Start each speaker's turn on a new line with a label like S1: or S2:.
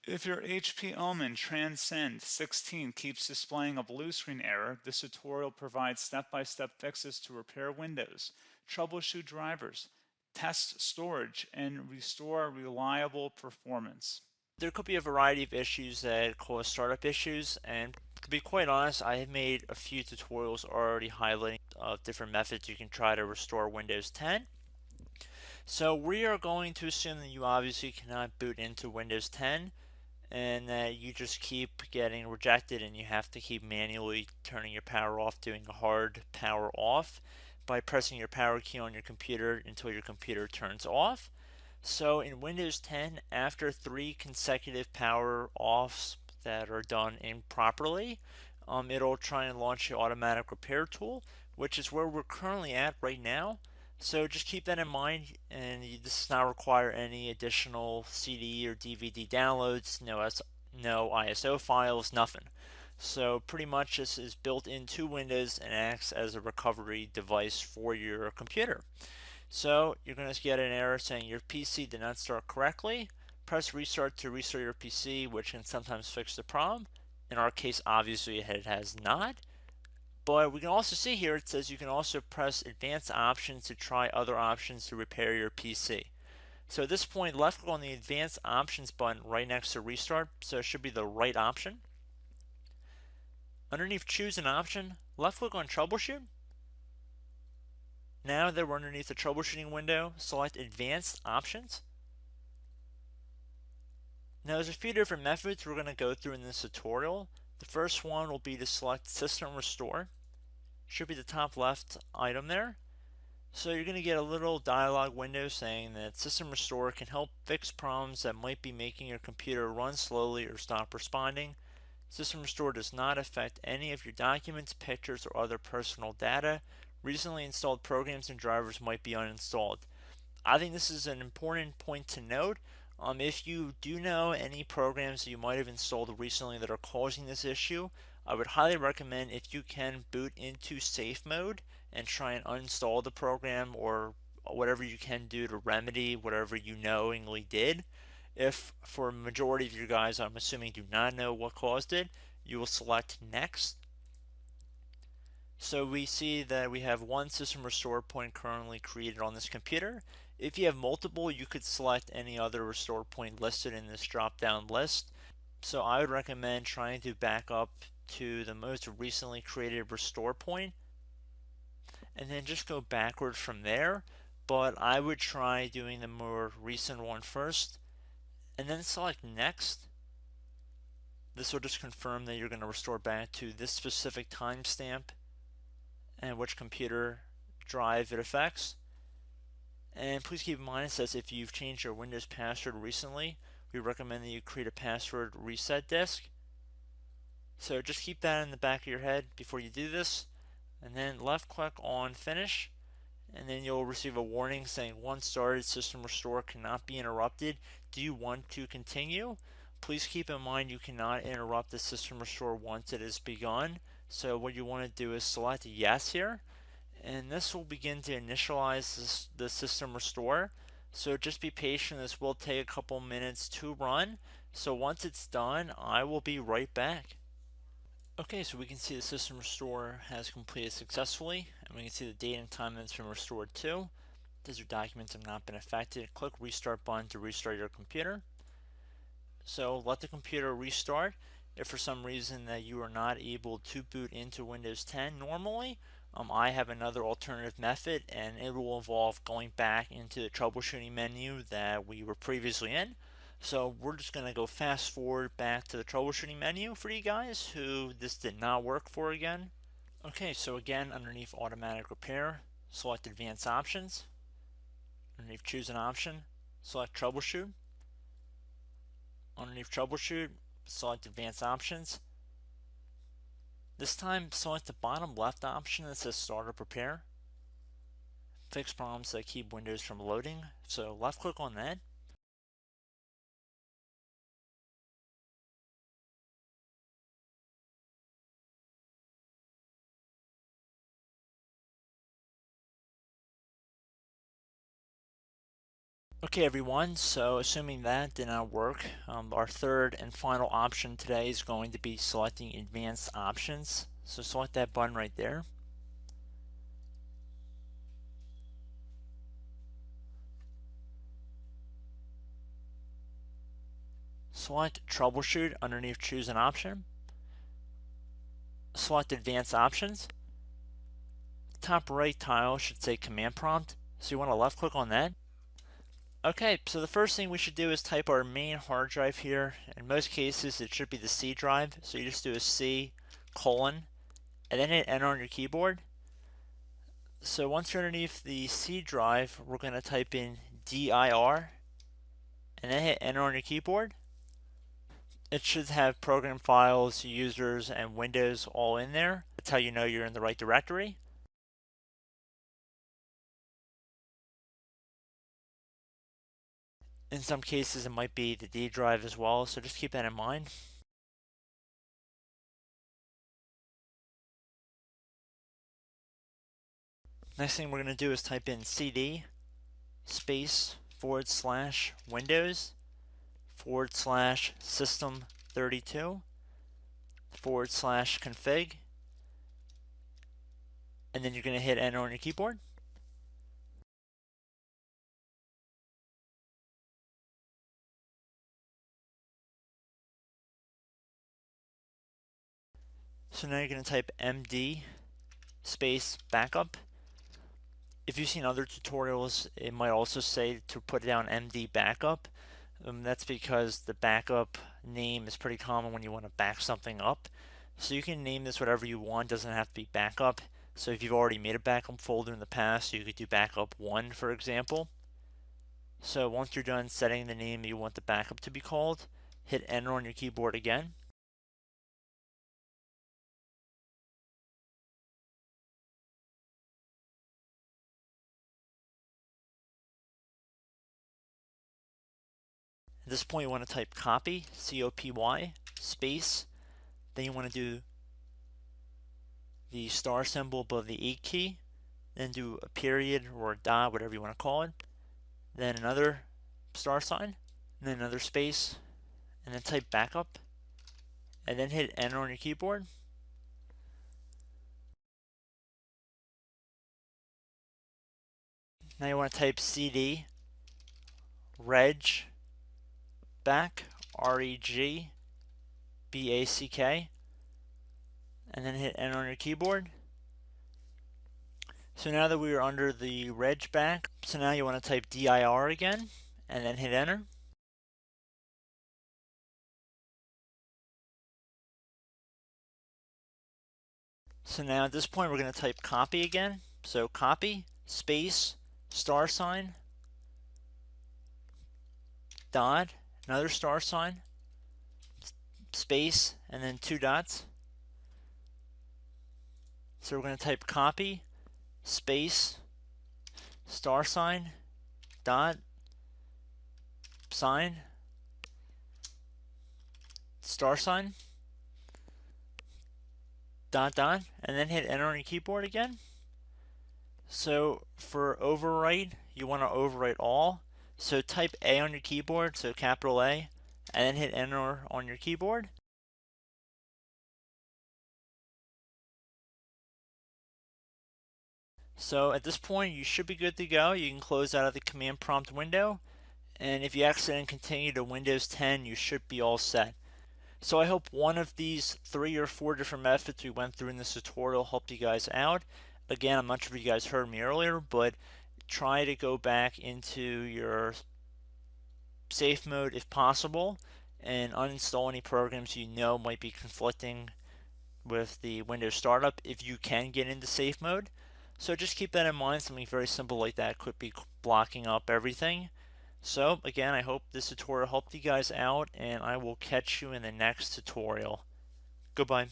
S1: If your HP OMEN Transcend 16 keeps displaying a blue screen error, this tutorial provides step-by-step fixes to repair Windows, troubleshoot drivers, test storage, and restore reliable performance.
S2: There could be a variety of issues that cause startup issues, and to be quite honest, I have made a few tutorials already highlighting different methods you can try to restore Windows 10. So we are going to assume that you obviously cannot boot into Windows 10 and that you just keep getting rejected and you have to keep manually turning your power off, doing a hard power off by pressing your power key on your computer until your computer turns off. So in Windows 10, after 3 consecutive power offs that are done improperly, it'll try and launch the automatic repair tool, which is where we're currently at right now. So just keep that in mind, and this does not require any additional CD or DVD downloads, no ISO files, nothing. So pretty much this is built into Windows and acts as a recovery device for your computer. So you're going to get an error saying your PC did not start correctly. Press restart to restart your PC, which can sometimes fix the problem. In our case, obviously it has not. But we can also see here it says you can also press advanced options to try other options to repair your PC. So at this point, left click on the advanced options button right next to restart, so it should be the right option. Underneath choose an option, left click on troubleshoot. Now that we're underneath the troubleshooting window, select advanced options. Now there's a few different methods we're going to go through in this tutorial. The first one will be to select system restore. Should be the top left item there. So you're going to get a little dialog window saying that System Restore can help fix problems that might be making your computer run slowly or stop responding. System Restore does not affect any of your documents, pictures, or other personal data. Recently installed programs and drivers might be uninstalled. I think this is an important point to note. If you do know any programs that you might have installed recently that are causing this issue, I would highly recommend if you can boot into safe mode and try and uninstall the program or whatever you can do to remedy whatever you knowingly did. If for a majority of you guys, I'm assuming do not know what caused it, you will select next. So we see that we have one system restore point currently created on this computer. If you have multiple, you could select any other restore point listed in this drop down list. So I would recommend trying to back up to the most recently created restore point and then just go backwards from there. But I would try doing the more recent one first and then select next. This will just confirm that you're going to restore back to this specific timestamp and which computer drive it affects. And please keep in mind it says if you've changed your Windows password recently, we recommend that you create a password reset disk. So just keep that in the back of your head before you do this, and then left click on finish, and then you'll receive a warning saying once started, system restore cannot be interrupted. Do you want to continue? Please keep in mind you cannot interrupt the system restore once it is begun. So what you want to do is select yes here, and this will begin to initialize the system restore. So just be patient, this will take a couple minutes to run. So once it's done, I will be right back. Okay, so we can see the system restore has completed successfully, and we can see the date and time that it's been restored to. These documents have not been affected. Click restart button to restart your computer. So let the computer restart. If for some reason that you are not able to boot into Windows 10 normally, I have another alternative method, and it will involve going back into the troubleshooting menu that we were previously in. So we're just going to go fast forward back to the troubleshooting menu for you guys who this did not work for again. Okay, so again, underneath automatic repair, select advanced options. Underneath choose an option, select troubleshoot. Underneath troubleshoot, select advanced options. This time, select the bottom left option that says startup repair. Fix problems that keep Windows from loading. So left click on that. Okay everyone, so assuming that did not work, our third and final option today is going to be selecting advanced options. So select that button right there. Select troubleshoot underneath choose an option. Select advanced options. Top right tile should say command prompt, so you want to left click on that. Okay, so the first thing we should do is type our main hard drive here. In most cases it should be the C drive, so you just do a C colon and then hit enter on your keyboard. So once you're underneath the C drive, we're going to type in dir and then hit enter on your keyboard. It should have program files, users, and Windows all in there. That's how you know you're in the right directory. In some cases it might be the D drive as well, so just keep that in mind. Next thing we're going to do is type in cd space / Windows / system 32 / config, and then you're going to hit enter on your keyboard. So now you're going to type md space backup. If you've seen other tutorials, it might also say to put down md backup. That's because the backup name is pretty common when you want to back something up. So you can name this whatever you want, doesn't have to be backup. So if you've already made a backup folder in the past, you could do backup 1 for example. So once you're done setting the name you want the backup to be called, hit enter on your keyboard again. At this point you want to type copy, C-O-P-Y, space, then you want to do the star symbol above the 8 key, then do a period or a dot, whatever you want to call it, then another star sign, and then another space, and then type backup, and then hit enter on your keyboard. Now you want to type cd reg back, REG BACK, and then hit enter on your keyboard. So now that we are under the reg back, so now you want to type dir again, and then hit enter. So now at this point we're going to type copy again. So copy, space, star sign, dot, another star sign, space, and then 2 dots. So we're going to type copy, space, star sign, dot, sign, star sign, dot, dot, and then hit enter on your keyboard again. So for overwrite, you want to overwrite all. So type A on your keyboard, so capital A, and then hit enter on your keyboard. So at this point you should be good to go. You can close out of the command prompt window, and if you accidentally continue to Windows 10 you should be all set. So I hope one of these 3 or 4 different methods we went through in this tutorial helped you guys out. Again, I'm not sure if you guys heard me earlier, but try to go back into your safe mode if possible and uninstall any programs you know might be conflicting with the Windows startup if you can get into safe mode. So just keep that in mind. Something very simple like that could be blocking up everything. So again, I hope this tutorial helped you guys out, and I will catch you in the next tutorial. Goodbye.